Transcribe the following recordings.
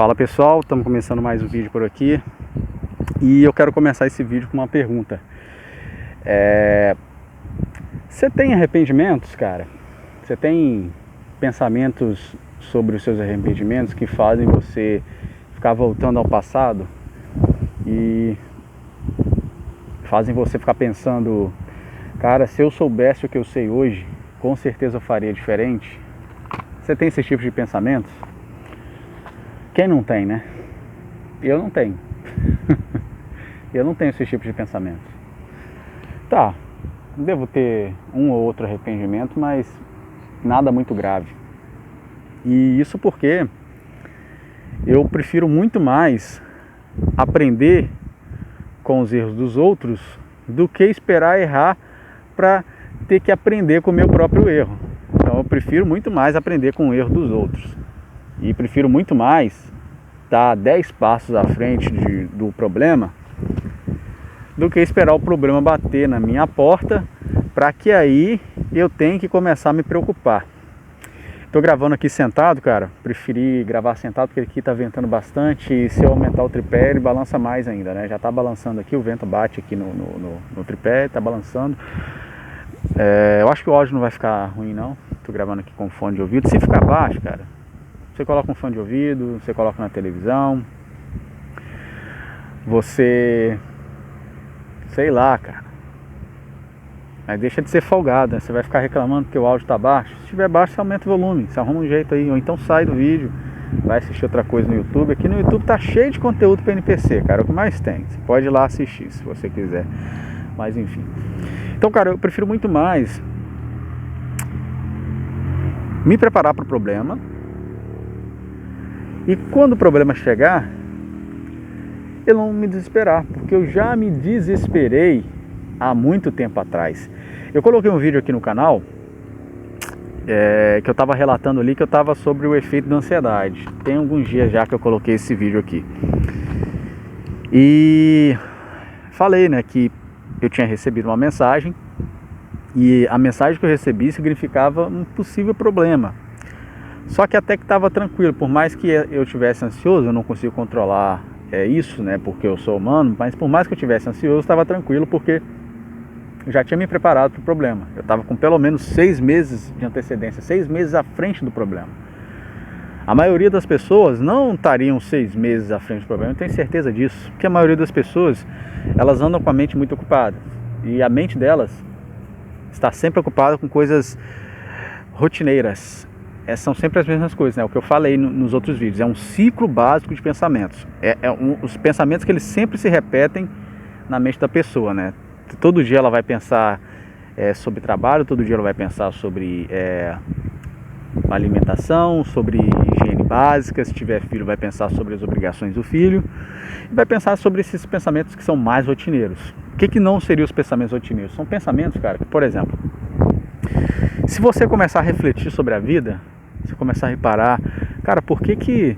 Fala pessoal, estamos começando mais um vídeo por aqui e eu quero começar esse vídeo com uma pergunta. Você tem arrependimentos, cara? Você tem pensamentos sobre os seus arrependimentos que fazem você ficar voltando ao passado e fazem você ficar pensando, cara, se eu soubesse o que eu sei hoje, com certeza eu faria diferente? Você tem esse tipo de pensamentos? Quem não tem, né? Eu não tenho. Eu não tenho esse tipo de pensamento. Tá, devo ter um ou outro arrependimento, mas nada muito grave. E isso porque eu prefiro muito mais aprender com os erros dos outros do que esperar errar para ter que aprender com o meu próprio erro. Então eu prefiro muito mais aprender com o erro dos outros. E prefiro muito mais estar 10 passos à frente do problema do que esperar o problema bater na minha porta para que aí eu tenha que começar a me preocupar. Estou gravando aqui sentado, cara. Preferi gravar sentado porque aqui está ventando bastante e se eu aumentar o tripé ele balança mais ainda, né? Já está balançando aqui, o vento bate aqui no tripé, está balançando. Eu acho que o áudio não vai ficar ruim não. Estou gravando aqui com fone de ouvido. Se ficar baixo, cara, você coloca um fone de ouvido, você coloca na televisão, você, sei lá, cara, mas deixa de ser folgado, né? Você vai ficar reclamando porque o áudio tá baixo. Se estiver baixo, você aumenta o volume, você arruma um jeito aí, ou então sai do vídeo, vai assistir outra coisa no YouTube. Aqui no YouTube tá cheio de conteúdo para NPC, cara, é o que mais tem. Você pode ir lá assistir se você quiser, mas enfim. Então, cara, eu prefiro muito mais me preparar para o problema. E quando o problema chegar, eu não me desesperar, porque eu já me desesperei há muito tempo atrás. Eu coloquei um vídeo aqui no canal, que eu estava relatando ali que eu estava sobre o efeito da ansiedade. Tem alguns dias já que eu coloquei esse vídeo aqui. E falei, né, que eu tinha recebido uma mensagem, e a mensagem que eu recebi significava um possível problema. Só que até que estava tranquilo, por mais que eu tivesse ansioso, eu não consigo controlar isso, né, porque eu sou humano, mas por mais que eu tivesse ansioso, estava tranquilo, porque eu já tinha me preparado para o problema. Eu estava com pelo menos 6 meses de antecedência, 6 meses à frente do problema. A maioria das pessoas não estariam 6 meses à frente do problema, eu tenho certeza disso, porque a maioria das pessoas, elas andam com a mente muito ocupada, e a mente delas está sempre ocupada com coisas rotineiras. São sempre as mesmas coisas, né? O que eu falei nos outros vídeos, é um ciclo básico de pensamentos. Os pensamentos que eles sempre se repetem na mente da pessoa, né? Todo dia ela vai pensar sobre trabalho, todo dia ela vai pensar sobre alimentação, sobre higiene básica. Se tiver filho, vai pensar sobre as obrigações do filho, e vai pensar sobre esses pensamentos que são mais rotineiros. O que não seriam os pensamentos rotineiros? São pensamentos, cara, que, por exemplo, se você começar a refletir sobre a vida, você começar a reparar, cara, por que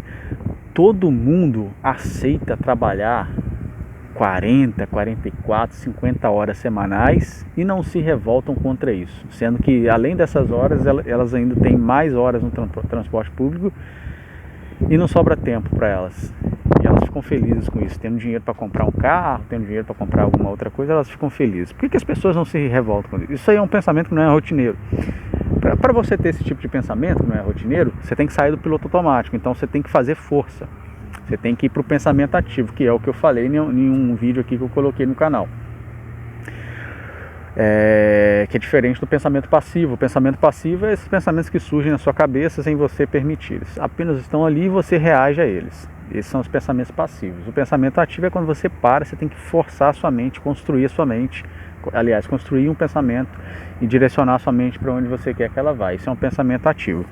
todo mundo aceita trabalhar 40, 44, 50 horas semanais e não se revoltam contra isso? Sendo que, além dessas horas, elas ainda têm mais horas no transporte público e não sobra tempo para elas. E elas ficam felizes com isso, tendo dinheiro para comprar um carro, tendo dinheiro para comprar alguma outra coisa, elas ficam felizes. Por que as pessoas não se revoltam com isso? Isso aí é um pensamento que não é rotineiro. Para você ter esse tipo de pensamento que não é rotineiro, você tem que sair do piloto automático, então você tem que fazer força. Você tem que ir para o pensamento ativo, que é o que eu falei em um vídeo aqui que eu coloquei no canal. Que é diferente do pensamento passivo. O pensamento passivo é esses pensamentos que surgem na sua cabeça sem você permitir. Eles apenas estão ali e você reage a eles. Esses são os pensamentos passivos. O pensamento ativo é quando você para, você tem que forçar a sua mente, construir a sua mente. Aliás, construir um pensamento e direcionar a sua mente para onde você quer que ela vá. Isso é um pensamento ativo.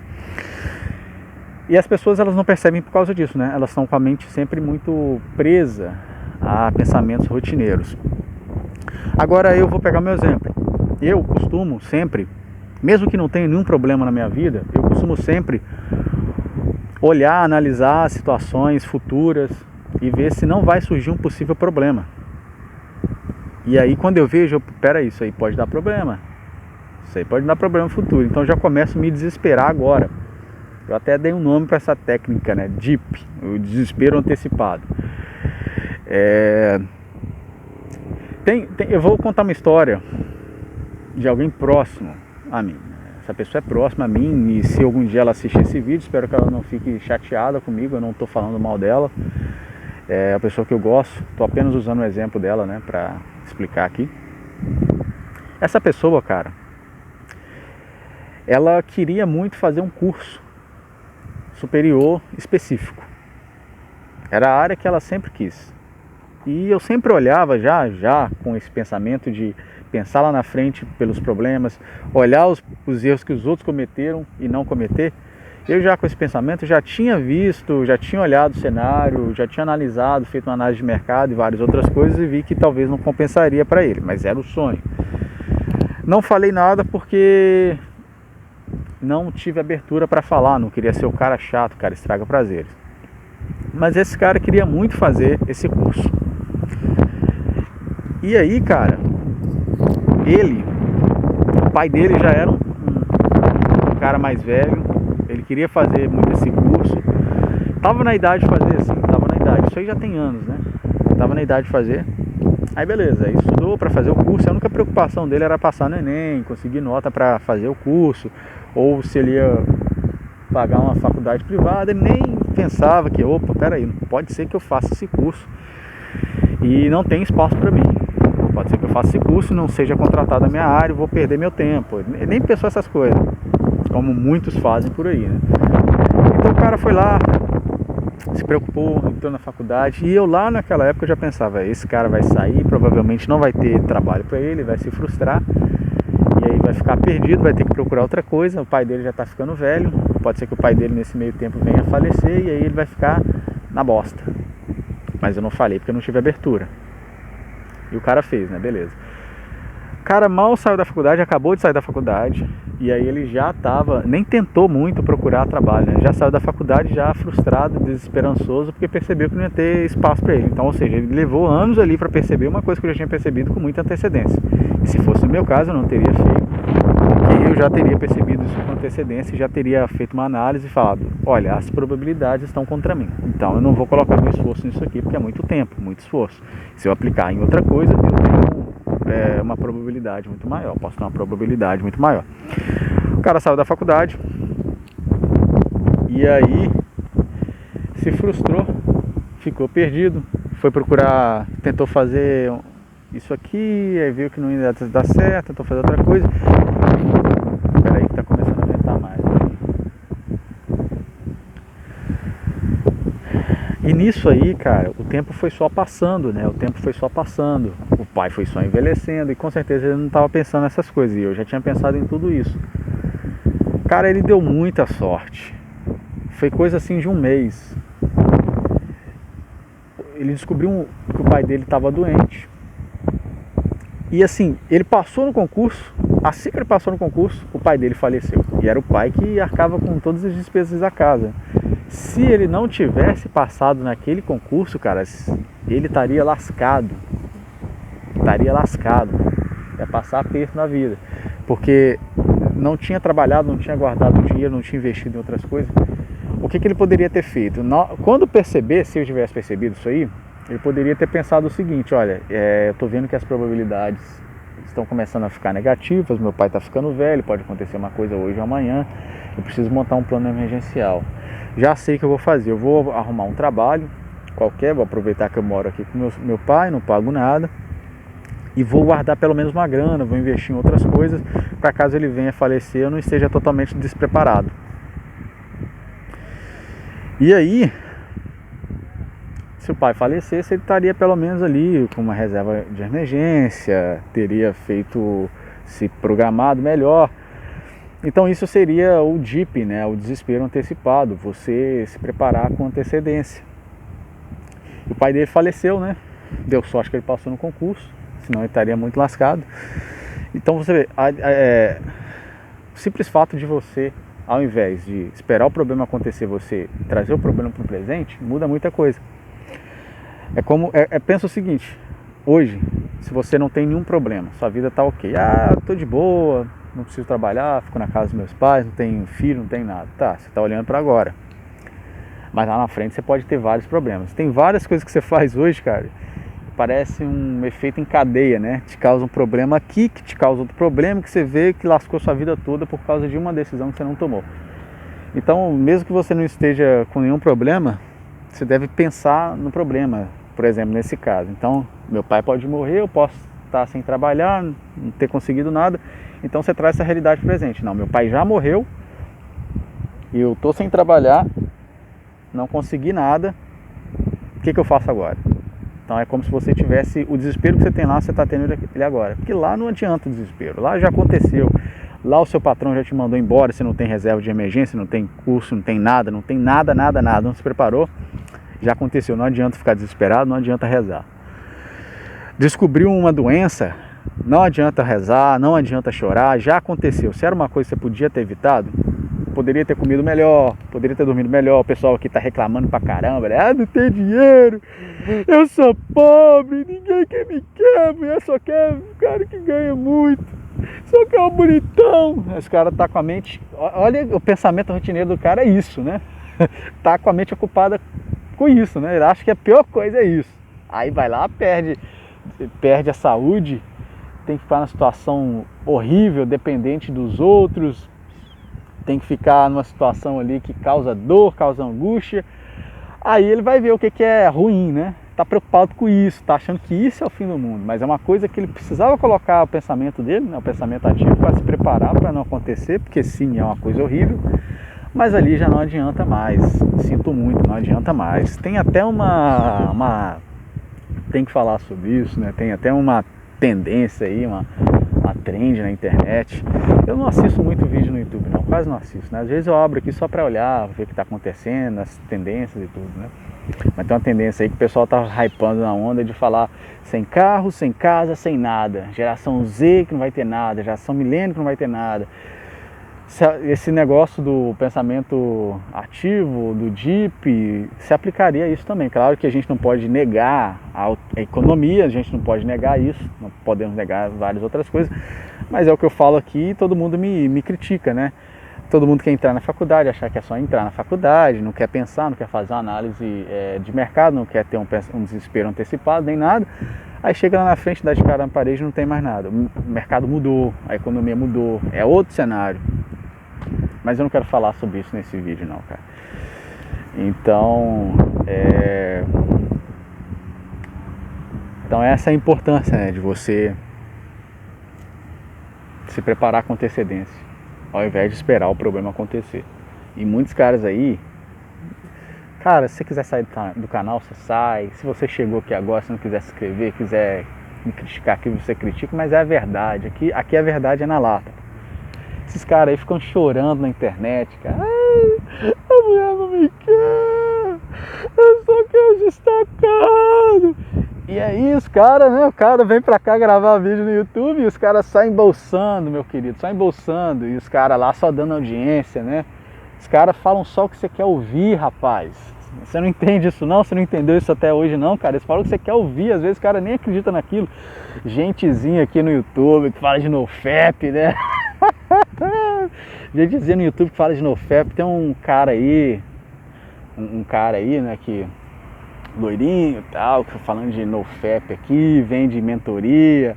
E as pessoas, elas não percebem por causa disso, né? Elas estão com a mente sempre muito presa a pensamentos rotineiros. Agora eu vou pegar meu exemplo. Eu costumo sempre, mesmo que não tenha nenhum problema na minha vida, eu costumo sempre olhar, analisar situações futuras e ver se não vai surgir um possível problema. E aí quando eu vejo, peraí, isso aí pode dar problema. Isso aí pode dar problema no futuro. Então eu já começo a me desesperar agora. Eu até dei um nome para essa técnica, né? DIP, o desespero antecipado. Eu vou contar uma história de alguém próximo a mim. Essa pessoa é próxima a mim e se algum dia ela assistir esse vídeo, espero que ela não fique chateada comigo, eu não estou falando mal dela. É a pessoa que eu gosto, estou apenas usando o exemplo dela, né, para explicar aqui. Essa pessoa, cara, ela queria muito fazer um curso superior específico. Era a área que ela sempre quis. E eu sempre olhava já com esse pensamento de pensar lá na frente pelos problemas, olhar os erros que os outros cometeram e não cometer. Eu já com esse pensamento já tinha visto, já tinha olhado o cenário, já tinha analisado, feito uma análise de mercado e várias outras coisas e vi que talvez não compensaria para ele, mas era o sonho. Não falei nada porque não tive abertura para falar, não queria ser o cara chato, o cara estraga prazeres. Mas esse cara queria muito fazer esse curso. E aí, cara, o pai dele já era um cara mais velho, ele queria fazer muito esse curso, tava na idade de fazer assim, isso aí já tem anos, né? Tava na idade de fazer, aí beleza, aí estudou para fazer o curso, a única preocupação dele era passar no Enem, conseguir nota para fazer o curso, ou se ele ia pagar uma faculdade privada, ele nem pensava que, opa, peraí, não pode ser que eu faça esse curso e não tem espaço para mim. Pode ser que eu faça esse curso e não seja contratado na minha área, eu vou perder meu tempo. Ele nem pensou essas coisas, como muitos fazem por aí, né? Então o cara foi lá, se preocupou, entrou na faculdade, e eu lá naquela época já pensava, esse cara vai sair, provavelmente não vai ter trabalho para ele, vai se frustrar, e aí vai ficar perdido, vai ter que procurar outra coisa, o pai dele já está ficando velho, pode ser que o pai dele nesse meio tempo venha a falecer, e aí ele vai ficar na bosta. Mas eu não falei porque eu não tive abertura. E o cara fez, né? Beleza. O cara mal saiu da faculdade, acabou de sair da faculdade. E aí ele já tava, nem tentou muito procurar trabalho, né? Já saiu da faculdade já frustrado, desesperançoso, porque percebeu que não ia ter espaço para ele. Então, ou seja, ele levou anos ali para perceber uma coisa que eu já tinha percebido com muita antecedência. E se fosse no meu caso, eu não teria feito, porque eu já teria percebido isso com antecedência e já teria feito uma análise e falado, olha, as probabilidades estão contra mim. Então eu não vou colocar meu esforço nisso aqui, porque é muito tempo, muito esforço. Se eu aplicar em outra coisa, eu tenho uma probabilidade muito maior, posso ter uma probabilidade muito maior. O cara saiu da faculdade e aí se frustrou, ficou perdido, foi procurar, tentou fazer isso aqui, aí viu que não ia dar certo, tentou fazer outra coisa. Espera aí que tá começando a ventar mais. E nisso aí, cara, o tempo foi só passando, né? O tempo foi só passando. O pai foi só envelhecendo e com certeza ele não estava pensando nessas coisas. E eu já tinha pensado em tudo isso. Cara, ele deu muita sorte. Foi coisa assim de um mês. Ele descobriu que o pai dele estava doente. E assim, ele passou no concurso. Assim que ele passou no concurso, o pai dele faleceu. E era o pai que arcava com todas as despesas da casa. Se ele não tivesse passado naquele concurso, cara, ele estaria lascado. Estaria lascado. Ia passar aperto na vida. Porque não tinha trabalhado, não tinha guardado dinheiro, não tinha investido em outras coisas. O que ele poderia ter feito? Quando perceber, se eu tivesse percebido isso aí, ele poderia ter pensado o seguinte, olha, eu estou vendo que as probabilidades estão começando a ficar negativas, meu pai está ficando velho, pode acontecer uma coisa hoje ou amanhã, eu preciso montar um plano emergencial. Já sei o que eu vou fazer, eu vou arrumar um trabalho qualquer, vou aproveitar que eu moro aqui com meu pai, não pago nada, e vou guardar pelo menos uma grana, vou investir em outras coisas, para caso ele venha falecer eu não esteja totalmente despreparado. E aí, se o pai falecesse, ele estaria pelo menos ali com uma reserva de emergência, teria se programado melhor. Então isso seria o DIP, né? O desespero antecipado, você se preparar com antecedência. O pai dele faleceu, né? Deu sorte que ele passou no concurso, senão ele estaria muito lascado. Então você vê, o simples fato de você, ao invés de esperar o problema acontecer, você trazer o problema para o presente, muda muita coisa. Pensa o seguinte, hoje, se você não tem nenhum problema, sua vida está ok, tô de boa, não preciso trabalhar, fico na casa dos meus pais, não tenho filho, não tenho nada. Tá, você está olhando para agora. Mas lá na frente você pode ter vários problemas. Tem várias coisas que você faz hoje, cara, parece um efeito em cadeia, né? Te causa um problema aqui, que te causa outro problema, que você vê que lascou sua vida toda por causa de uma decisão que você não tomou. Então, mesmo que você não esteja com nenhum problema, você deve pensar no problema, por exemplo, nesse caso. Então, meu pai pode morrer, eu posso estar sem trabalhar, não ter conseguido nada. Então você traz essa realidade presente. Não, meu pai já morreu, e eu estou sem trabalhar, não consegui nada, o que eu faço agora? Então é como se você tivesse o desespero que você tem lá, você está tendo ele agora. Porque lá não adianta o desespero, lá já aconteceu. Lá o seu patrão já te mandou embora, você não tem reserva de emergência, não tem curso, não tem nada, não se preparou. Já aconteceu, não adianta ficar desesperado, não adianta rezar. Descobriu uma doença, não adianta rezar, não adianta chorar, já aconteceu. Se era uma coisa que você podia ter evitado, poderia ter comido melhor, poderia ter dormido melhor. O pessoal aqui tá reclamando pra caramba, né? Ah, não tem dinheiro, eu sou pobre, ninguém quer me quer, eu só quero um cara que ganha muito, só quer um bonitão. Esse cara tá com a mente, olha, o pensamento rotineiro do cara é isso, né? Tá com a mente ocupada com isso, né? Ele acha que a pior coisa é isso. Aí vai lá, perde a saúde, tem que ficar numa situação horrível, dependente dos outros, tem que ficar numa situação ali que causa dor, causa angústia. Aí ele vai ver o que é ruim, né? Tá preocupado com isso, tá achando que isso é o fim do mundo, mas é uma coisa que ele precisava colocar o pensamento dele, né? O pensamento ativo, para se preparar para não acontecer, porque sim, é uma coisa horrível, mas ali já não adianta mais. Sinto muito, não adianta mais. Tem até tem que falar sobre isso, né? Tem até uma tendência aí, uma trend na internet. Eu não assisto muito vídeo no YouTube, não, quase não assisto, né? Às vezes eu abro aqui só para olhar, ver o que está acontecendo, as tendências e tudo, né? Mas tem uma tendência aí que o pessoal tá hypando na onda de falar sem carro, sem casa, sem nada. Geração Z que não vai ter nada, geração milênio que não vai ter nada. Esse negócio do pensamento ativo, do DIP, se aplicaria a isso também. Claro que a gente não pode negar a economia, a gente não pode negar isso, não podemos negar várias outras coisas, mas é o que eu falo aqui e todo mundo me critica, né? Todo mundo quer entrar na faculdade, achar que é só entrar na faculdade, não quer pensar, não quer fazer uma análise de mercado, não quer ter um desespero antecipado, nem nada. Aí chega lá na frente, dá de cara na parede e não tem mais nada. O mercado mudou, a economia mudou, é outro cenário. Mas eu não quero falar sobre isso nesse vídeo não, cara. Então, essa é a importância, né, de você se preparar com antecedência, ao invés de esperar o problema acontecer. E muitos caras aí, cara, se você quiser sair do canal, você sai. Se você chegou aqui agora, se não quiser se inscrever, quiser me criticar aqui, você critica, mas é a verdade. Aqui a verdade é na lata. Esses caras aí ficam chorando na internet, cara. Ai, a mulher não me quer, eu só quero destacado. E aí os caras, né? O cara vem pra cá gravar vídeo no YouTube e os caras saem embolsando, meu querido, só embolsando. E os caras lá só dando audiência, né? Os caras falam só o que você quer ouvir, rapaz. Você não entende isso não? Você não entendeu isso até hoje não, cara? Eles falam o que você quer ouvir, às vezes o cara nem acredita naquilo. Gentezinha aqui no YouTube que fala de NoFap, né? Gentezinha no YouTube que fala de NoFap. Tem um cara aí, né, que loirinho e tal, que tá falando de NoFap aqui, vende mentoria,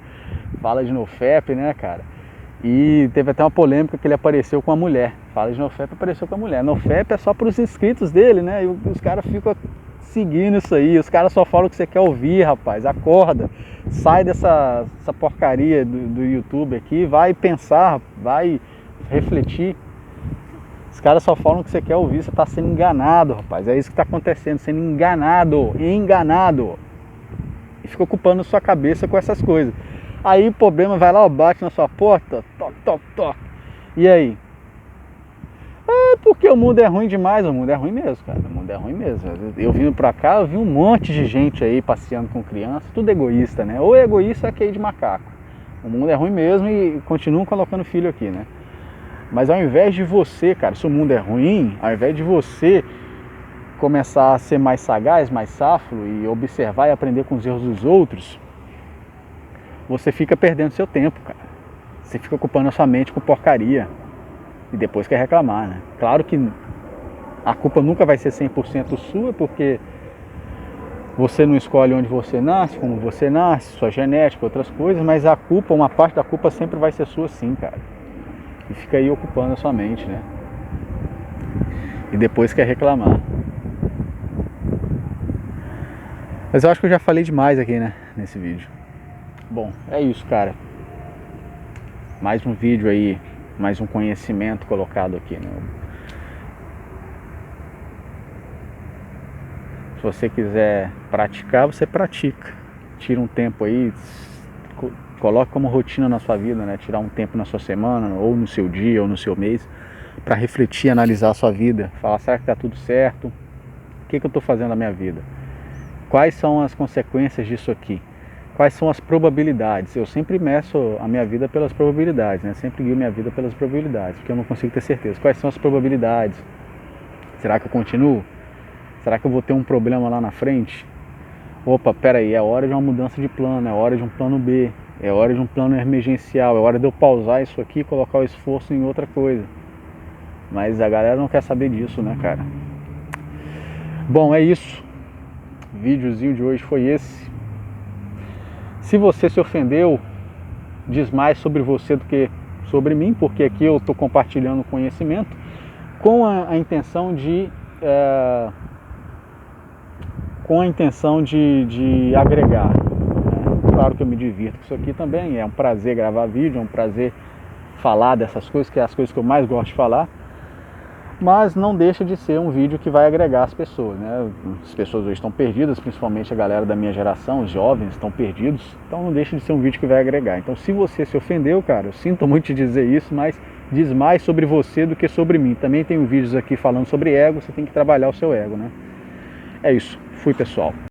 fala de NoFap, né, cara? E teve até uma polêmica que ele apareceu com a mulher. Fala de NoFap, apareceu com a mulher. NoFap é só para os inscritos dele, né? E os caras ficam seguindo isso aí. Os caras só falam o que você quer ouvir, rapaz. Acorda, sai dessa porcaria do YouTube aqui, vai pensar, vai refletir. Os caras só falam o que você quer ouvir, você está sendo enganado, rapaz. É isso que está acontecendo, sendo enganado. E fica ocupando sua cabeça com essas coisas. Aí o problema vai lá, bate na sua porta, toque. E aí? Porque o mundo é ruim demais. O mundo é ruim mesmo, cara. O mundo é ruim mesmo. Eu vindo pra cá, eu vi um monte de gente aí passeando com criança, tudo egoísta, né? Ou é egoísta ou é QI de macaco. O mundo é ruim mesmo e continuam colocando filho aqui, né? Mas ao invés de você, cara, se o mundo é ruim, ao invés de você começar a ser mais sagaz, mais safo e observar e aprender com os erros dos outros, você fica perdendo seu tempo, cara. Você fica ocupando a sua mente com porcaria e depois quer reclamar, né? Claro que a culpa nunca vai ser 100% sua, porque você não escolhe onde você nasce, como você nasce, sua genética, outras coisas, mas a culpa, uma parte da culpa sempre vai ser sua sim, cara. E fica aí ocupando a sua mente, né? E depois quer reclamar. Mas eu acho que eu já falei demais aqui, né, nesse vídeo. Bom, é isso, cara. Mais um vídeo aí, mais um conhecimento colocado aqui, né? Se você quiser praticar, você pratica. Tira um tempo aí, coloque como rotina na sua vida, né? Tirar um tempo na sua semana, ou no seu dia, ou no seu mês, para refletir, analisar a sua vida. Falar, será que está tudo certo? O que eu estou fazendo na minha vida? Quais são as consequências disso aqui? Quais são as probabilidades? Eu sempre meço a minha vida pelas probabilidades, né? Sempre guio minha vida pelas probabilidades, porque eu não consigo ter certeza. Quais são as probabilidades? Será que eu continuo? Será que eu vou ter um problema lá na frente? Opa, peraí, é hora de uma mudança de plano, é hora de um plano B, é hora de um plano emergencial, é hora de eu pausar isso aqui e colocar o esforço em outra coisa. Mas a galera não quer saber disso, né, cara? Bom, é isso. O videozinho de hoje foi esse. Se você se ofendeu, diz mais sobre você do que sobre mim, porque aqui eu estou compartilhando conhecimento com a intenção de agregar, né? Claro que eu me divirto com isso aqui também, é um prazer gravar vídeo, é um prazer falar dessas coisas, que é as coisas que eu mais gosto de falar, mas não deixa de ser um vídeo que vai agregar as pessoas, né? As pessoas hoje estão perdidas, principalmente a galera da minha geração, os jovens estão perdidos, então não deixa de ser um vídeo que vai agregar. Então se você se ofendeu, cara, eu sinto muito te dizer isso, mas diz mais sobre você do que sobre mim. Também tenho vídeos aqui falando sobre ego, você tem que trabalhar o seu ego, né? É isso, fui pessoal.